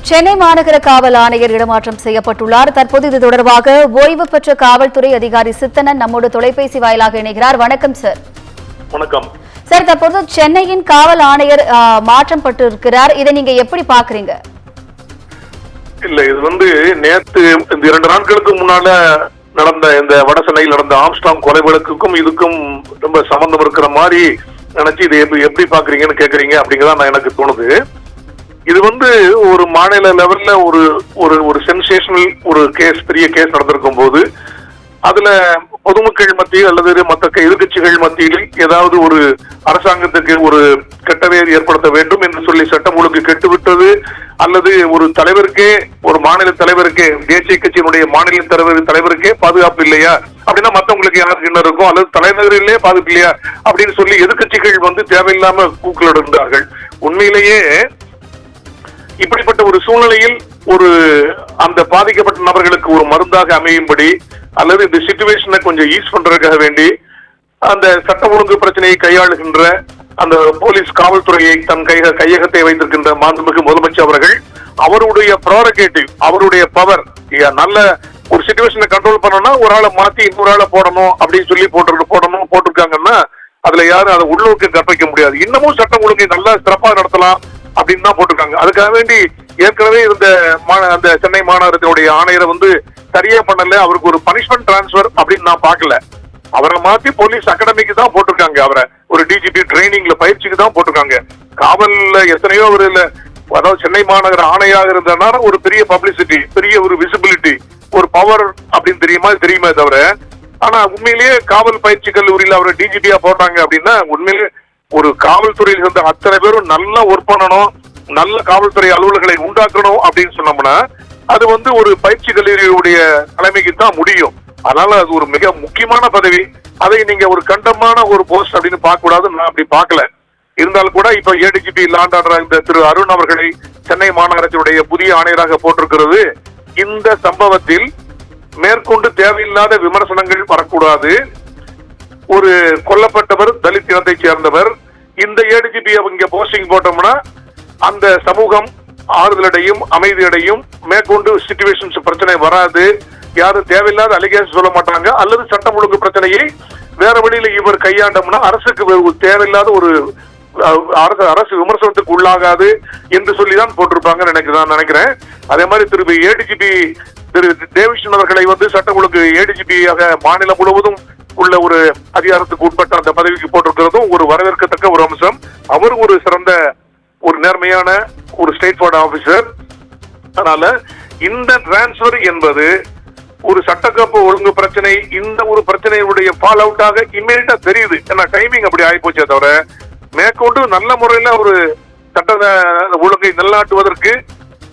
சென்னை மாநகர காவல் ஆணையர் இடமாற்றம் செய்யப்பட்டுள்ளார். தற்போது இது தொடர்பாக ஓய்வு பெற்ற காவல்துறை அதிகாரி சித்தனன் நம்மோடு தொலைபேசி வாயிலாக இணைகிறார். வணக்கம் சார். வணக்கம் சார். தற்போது சென்னையின் காவல் ஆணையர் மாற்றம் பட்டிருக்கிறார். இதை நீங்க எப்படி பாக்குறீங்க? இல்ல, இது நேற்று இந்த 2 நாட்களுக்கு முன்னால நடந்த இந்த வட சென்னையில் நடந்த ஆம்ஸ்ட்ராங் கொலை வழக்குக்கும் இதுக்கும் ரொம்ப சம்பந்தம் இருக்கிற மாதிரி நினைச்சு இதை எப்படி பாக்குறீங்கன்னு கேக்குறீங்க அப்படிங்கறத எனக்கு தோணுது. இது ஒரு மாநில லெவல்ல ஒரு சென்சேஷனல் ஒரு கேஸ், பெரிய கேஸ் நடந்திருக்கும் போது அதுல பொதுமக்கள் மத்தியில் அல்லது மற்ற எதிர்கட்சிகள் மத்தியில் ஏதாவது ஒரு அரசாங்கத்துக்கு ஒரு கெட்டவேர் ஏற்படுத்த வேண்டும் என்று சொல்லி சட்டம் ஒழுங்கு கெட்டுவிட்டது அல்லது ஒரு தலைவருக்கே, ஒரு மாநில தலைவருக்கே, தேசிய கட்சியினுடைய மாநில தலைவருக்கே பாதுகாப்பு இல்லையா அப்படின்னா மற்றவங்களுக்கு யாருக்கு என்ன இருக்கும், அல்லது தலைநகரிலே பாதுகாப்பு இல்லையா அப்படின்னு சொல்லி எதிர்கட்சிகள் தேவையில்லாம கூக்குலிடுகிறார்கள். உண்மையிலேயே இப்படிப்பட்ட ஒரு சூழ்நிலையில் அந்த பாதிக்கப்பட்ட நபர்களுக்கு ஒரு மருந்தாக அமையும்படி அல்லது இந்த சிச்சுவேஷனை கொஞ்சம் ஈஸ் பண்றதுக்காக வேண்டி அந்த சட்ட ஒழுங்கு பிரச்சனையை கையாளுகின்ற அந்த போலீஸ் காவல்துறையை தன் கையகத்தை வைத்திருக்கின்ற மாண்புமிகு முதலமைச்சர் அவர்கள் அவருடைய ப்ரோரகேட்டிவ், அவருடைய பவர், நல்ல ஒரு சிச்சுவேஷனை கண்ட்ரோல் பண்ணணும்னா ஒரு ஆளை மாத்தி இன்னொரு ஆளை போடணும் அப்படின்னு சொல்லி போட்டிருக்காங்கன்னா அதுல யாரும் அதை உள்ளூருக்கு கற்பிக்க முடியாது. இன்னமும் சட்டம் ஒழுங்கை நல்லா சிறப்பாக நடத்தலாம் அப்படின்னு தான் போட்டிருக்காங்க. அதுக்காக வேண்டி ஏற்கனவே இருந்த அந்த சென்னை மாநகரத்தினுடைய ஆணையரை சரியா பண்ணல, அவருக்கு ஒரு பனிஷ்மெண்ட் டிரான்ஸ்பர் அப்படின்னு நான் பார்க்கல. அவரை மாத்தி போலீஸ் அகாடமிக்கு தான் போட்டிருக்காங்க, அவரை ஒரு டிஜிபி ட்ரைனிங்ல பயிற்சிக்கு தான் போட்டிருக்காங்க. காவல்ல எத்தனையோ அதாவது சென்னை மாநகர ஆணையாக இருந்ததுனால ஒரு பெரிய பப்ளிசிட்டி, பெரிய ஒரு விசிபிலிட்டி, ஒரு பவர் அப்படின்னு தெரியுமே தவிர, ஆனா உண்மையிலேயே காவல் பயிற்சி கல்லூரியில் அவரை டிஜிபியா போட்டாங்க அப்படின்னா உண்மையிலேயே ஒரு காவல்துறையில் இருந்த அத்தனை பேரும் நல்லா ஒர்க் பண்ணணும், நல்ல காவல்துறை அலுவலர்களை உண்டாக்கணும் அப்படின்னு சொன்னோம்னா அது ஒரு பயிற்சி கல்லூரியுடைய தலைமைக்கு தான் முடியும். அதனால அது ஒரு மிக முக்கியமான பதவி. அதை நீங்க ஒரு கண்டமான ஒரு போஸ்ட் அப்படின்னு பார்க்க கூடாது. நான் அப்படி பார்க்கல. இருந்தாலும் கூட இப்ப ஏடிஜிபி லாண்ட் ஆர்டர் இந்த திரு அருண் அவர்களை சென்னை மாநகரத்தினுடைய புதிய ஆணையராக போட்டிருக்கிறது. இந்த சம்பவத்தில் மேற்கொண்டு தேவையில்லாத விமர்சனங்கள் வரக்கூடாது. ஒரு கொல்லப்பட்டவர் தலித் இனத்தை சேர்ந்தவர், இந்த ஏடிஜிபி இங்க போஸ்டிங் போட்டோம்னா அந்த சமூகம் ஆறுதலடையும், அமைதியடையும், மேற்கொண்டு சிச்சுவேஷன்ஸ் பிரச்சனை வராது, யாரும் தேவையில்லாத அலிகேஷன் சொல்ல மாட்டாங்க, அல்லது சட்டம் ஒழுங்கு பிரச்சனையை வேற வழியில இவர் கையாண்டோம்னா அரசுக்கு தேவையில்லாத ஒரு அரசு விமர்சனத்துக்கு உள்ளாகாது என்று சொல்லிதான் போட்டிருப்பாங்கன்னு எனக்கு நான் நினைக்கிறேன். அதே மாதிரி திரு ஏடிஜிபி திரு தேவிஷன் அவர்களை சட்டம் ஒழுங்கு ஏடிஜிபியாக மாநிலம் முழுவதும் உள்ள ஒரு அதிகாரத்துக்கு உட்பட்ட அந்த பதவிக்கு போட்டிருக்கிறதும் ஒரு வரவேற்கத்தக்க ஒரு அம்சம். அவர் ஒரு சிறந்த, ஒரு நேர்மையான ஒரு ஸ்டேட் ஃபார்வர்ட் ஆபீசர். அதனால இந்த டிரான்ஸ்பர் என்பது ஒரு சட்டக்கப்பு ஒழுங்கு பிரச்சனை, இந்த ஒரு பிரச்சனையுடைய ஃபால் அவுட்டாக இம்மீடியட்டா தெரியுது. ஏன்னா டைமிங் அப்படி ஆயிப்போச்சே தவிர மேற்கொண்டு நல்ல முறையில ஒரு சட்ட ஒழுங்கை நிலைநாட்டுவதற்கு,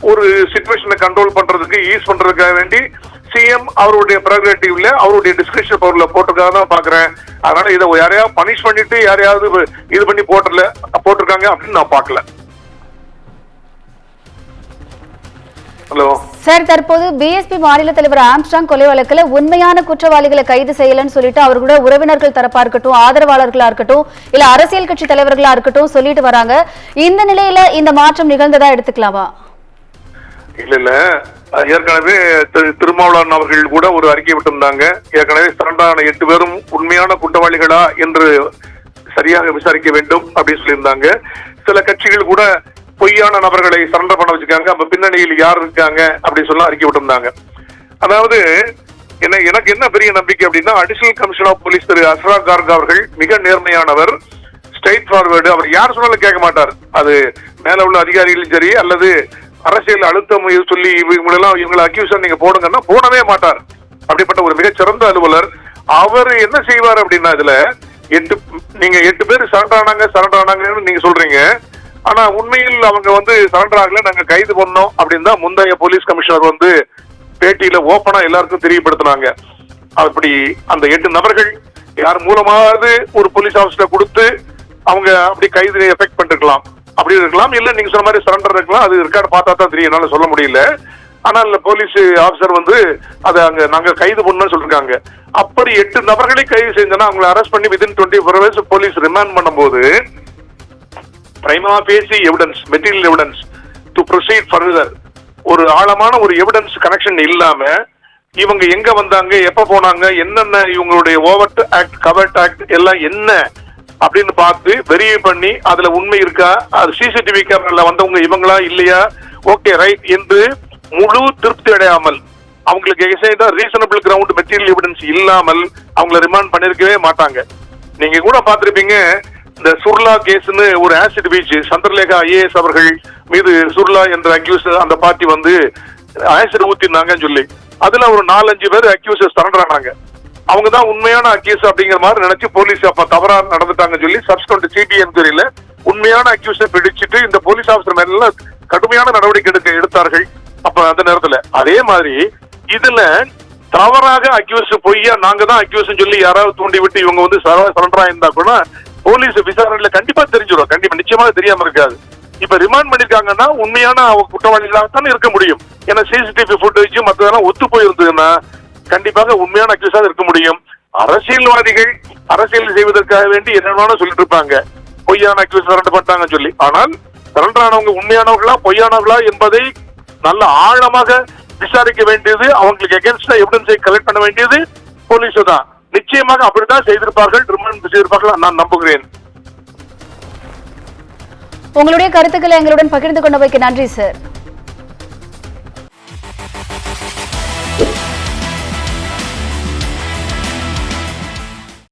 ஒரு சிச்சுவேஷனை கண்ட்ரோல் பண்றதுக்கு, ஈஸ் பண்றதுக்காக வேண்டி சிஎம் அவருடைய ப்ரெரோகேட்டிவ்ல அவருடைய டிஸ்கிரிப்ஷன் பவர்ல போட்டிருக்காங்க தான் பாக்குறேன். அதனால இதை யாரையாவது பனிஷ் பண்ணிட்டு யாரையாவது இது பண்ணி போட்டிருக்காங்க அப்படின்னு நான் பார்க்கல. Hello sir. தற்போது பிஎஸ்பி மாநில தலைவர் ஆம்ஸ்ட்ராங் கொலை வழக்குல உண்மையான குற்றவாளிகளை கைது செய்யலன்னு சொல்லிட்டு அவர்களோட உறவினர்கள் தரப்பா இருக்கட்டும், ஆதரவாளர்களா இருக்கட்டும், இல்ல அரசியல் கட்சி தலைவர்களா இருக்கட்டும் சொல்லிட்டு வராங்க. இந்த நிலையில இந்த மாற்றம் நிகழ்ந்ததா எடுத்துக்கலாமா? இல்ல, ஏற்கனவே திருமாவளவன் அவர்கள் கூட ஒரு அறிக்கை விட்டிருந்தாங்க. ஏற்கனவே சரண்டான 8 பேரும் உண்மையான குற்றவாளிகளா என்று சரியாக விசாரிக்க வேண்டும் அப்படின்னு சொல்லியிருந்தாங்க. சில கட்சிகள் கூட பொய்யான நபர்களை சரண்டர் பண்ண வச்சிருக்காங்க, அப்ப பின்னணியில் யார் இருக்காங்க அப்படின்னு சொல்ல அறிக்கை விட்டிருந்தாங்க. அதாவது எனக்கு என்ன பெரிய நம்பிக்கை அப்படின்னா, அடிஷனல் கமிஷனர் ஆஃப் போலீஸ் திரு அஸ்ராக் கார்க் அவர்கள் மிக நேர்மையானவர், ஸ்ட்ரெயிட் ஃபார்வர்டு. அவர் யார் சொன்னாலும் கேட்க மாட்டார். அது மேல உள்ள அதிகாரிகளும் சரி அல்லது அரசியல் அழுத்தம் சொல்லி இவங்களை அக்யூசர் நீங்க போடுங்கன்னா போடவே மாட்டார். அப்படிப்பட்ட ஒரு மிகச்சிறந்த அலுவலர். அவர் என்ன செய்வார் அப்படின்னா, இதுல 8 பேர் சரண்டர் ஆனாங்கன்னு நீங்க சொல்றீங்க. ஆனா உண்மையில் அவங்க சரண்டர் ஆகல, நாங்க கைது பண்ணோம் அப்படின்னு தான் முந்தைய போலீஸ் கமிஷனர் பேட்டியில ஓப்பனா எல்லாருக்கும் தெரியப்படுத்தினாங்க. அப்படி அந்த 8 நபர்கள் யார் மூலமாவது ஒரு போலீஸ் ஆபீசர் கொடுத்து அவங்க அப்படி கைது எஃபெக்ட் பண்ணிருக்கலாம், அப்படி இருக்கலாம். இல்ல நீங்க சொன்ன மாதிரி சரண்டர் இருக்கலாம். அது ரெக்கார்டு பார்த்தா தான் தெரியும், என்னால சொல்ல முடியல. ஆனால் போலீஸ் ஆபீசர் அதை அங்க நாங்க கைது பண்ணணும்னு சொல்லிருக்காங்க. அப்படி 8 நபர்களை கைது செஞ்சோன்னா அவங்களை அரெஸ்ட் பண்ணி வித்தின் 24 hours போலீஸ் ரிமாண்ட் பண்ணும்போது prima facie evidence, material evidence to proceed further ஒரு ஆழமான ஒரு எவிடன்ஸ் கனெக்ஷன் இல்லாம இவங்க எங்க வந்தாங்க, எப்ப போனாங்க, என்னென்ன இவங்களுடைய ஓவர்ட் ஆக்ட், கவர்ட் ஆக்ட் எல்லாம் என்ன அப்படின்னு பார்த்து வெரிஃபை பண்ணி அதுல உண்மை இருக்கா, அது சிசிடிவி கேமரால வந்தவங்க இவங்களா இல்லையா, ஓகே ரைட் என்று முழு திருப்தி அடையாமல் அவங்களுக்கு எக்ஸைட்டா ரீசனபிள் கிரவுண்ட் மெட்டீரியல் எவிடன்ஸ் இல்லாமல் அவங்களை ரிமாண்ட் பண்ணிருக்கவே மாட்டாங்க. நீங்க கூட பார்த்திருப்பீங்க, இந்த சுர்லா கேஸ்னு ஒரு ஆசிட் பீச் சந்திரலேகா IAS அவர்கள் மீது சுர்லா என்ற அக்யூஸ் அந்த பார்ட்டி வந்து ஆசிட் ஊத்தினாங்கன்னு சொல்லி அதுல ஒரு 4-5 பேர் அக்யூசஸ் சரண்டர் ஆனாங்க. அவங்க தான் உண்மையான அக்யூஸ் அப்படிங்கிற மாதிரி நினைச்சு போலீஸ் அப்ப தவறா நடந்துட்டாங்கன்னு சொல்லி சப்ஸ்கண்ட் சிடி என்கொயரியில உண்மையான அக்யூஸை பிடிச்சிட்டு இந்த போலீஸ் ஆபீசர் மேல கடுமையான நடவடிக்கை எடுத்தார்கள். அப்ப அந்த நேரத்துல அதே மாதிரி இதுல தவறாக அக்யூஸ் பொய்யா நாங்க தான் அக்யூஸ் சொல்லி யாராவது தூண்டி விட்டு இவங்க வந்து சரண்டரா இருந்தா கூட போலீஸ் விசாரணையில கண்டிப்பா தெரிஞ்சிடும், கண்டிப்பா நிச்சயமாக தெரியாம இருக்காது. இப்ப ரிமாண்ட் பண்ணிருக்காங்கன்னா உண்மையான குற்றவாளிகளாகத்தான் இருக்க முடியும். ஏன்னா சிசிடிவி ஃபுட்டேஜ் மற்றதெல்லாம் ஒத்து போயிருந்ததுன்னா கண்டிப்பாக உண்மையான அக்யூஸாக இருக்க முடியும். அரசியல்வாதிகள் அரசியல் செய்வதற்காக வேண்டி என்னென்ன சொல்லிட்டு இருப்பாங்க, பொய்யான அக்யூஸ் சரண்டர் பண்ணிட்டாங்கன்னு சொல்லி. ஆனால் சரண்டர் ஆனவங்க உண்மையானவர்களா பொய்யானவர்களா என்பதை நல்ல ஆழமாக விசாரிக்க வேண்டியது, அவங்களுக்கு எகென்ஸ்டா எவிடன்ஸை கலெக்ட் பண்ண வேண்டியது போலீஸ் தான். நிச்சயமாக அப்படித்தான் செய்திருப்பார்கள், ரிமாண்ட் செய்திருப்பார்கள் நான் நம்புகிறேன். உங்களுடைய கருத்துக்களை எங்களுடன் பகிர்ந்து கொண்டமைக்கு நன்றி சார்.